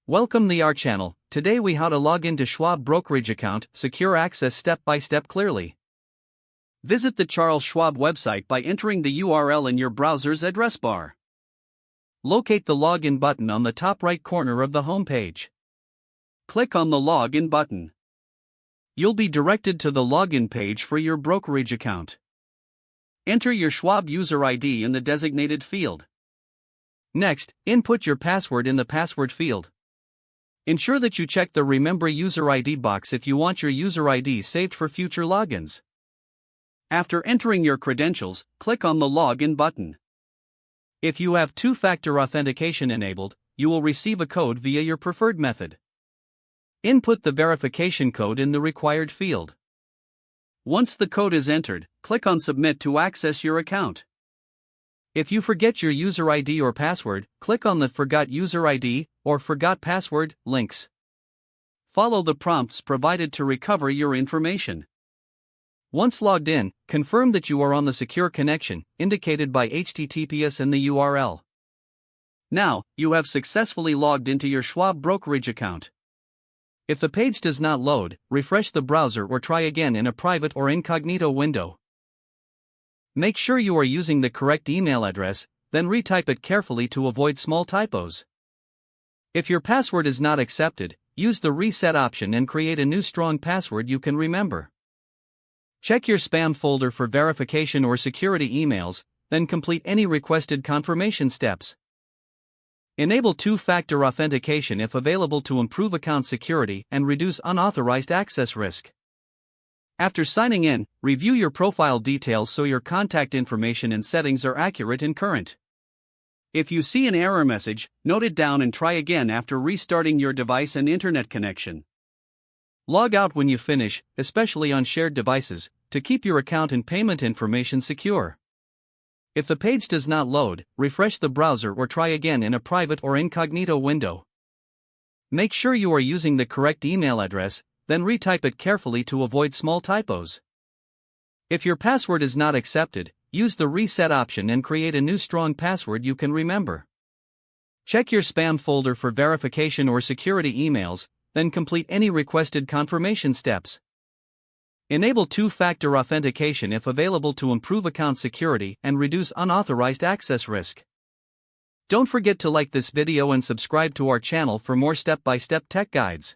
Welcome to our channel. Today we how to log into Schwab brokerage account, secure access step by step clearly. Visit the Charles Schwab website by entering the URL in your browser's address bar. Locate the login button on the top right corner of the homepage. Click on the login button. You'll be directed to the login page for your brokerage account. Enter your Schwab user ID in the designated field. Next, input your password in the password field. Ensure that you check the Remember User ID box if you want your user ID saved for future logins. After entering your credentials, click on the Login button. If you have two-factor authentication enabled, you will receive a code via your preferred method. Input the verification code in the required field. Once the code is entered, click on Submit to access your account. If you forget your user ID or password, click on the Forgot User ID or Forgot Password links. Follow the prompts provided to recover your information. Once logged in, confirm that you are on the secure connection, indicated by HTTPS in the URL. Now, you have successfully logged into your Schwab brokerage account. If the page does not load, refresh the browser or try again in a private or incognito window. Make sure you are using the correct email address, then retype it carefully to avoid small typos. If your password is not accepted, use the reset option and create a new strong password you can remember. Check your spam folder for verification or security emails, then complete any requested confirmation steps. Enable two-factor authentication if available to improve account security and reduce unauthorized access risk. After signing in, review your profile details so your contact information and settings are accurate and current. If you see an error message, note it down and try again after restarting your device and internet connection. Log out when you finish, especially on shared devices, to keep your account and payment information secure. If the page does not load, refresh the browser or try again in a private or incognito window. Make sure you are using the correct email address, then retype it carefully to avoid small typos. If your password is not accepted, use the reset option and create a new strong password you can remember. Check your spam folder for verification or security emails, then complete any requested confirmation steps. Enable two-factor authentication if available to improve account security and reduce unauthorized access risk. Don't forget to like this video and subscribe to our channel for more step-by-step tech guides.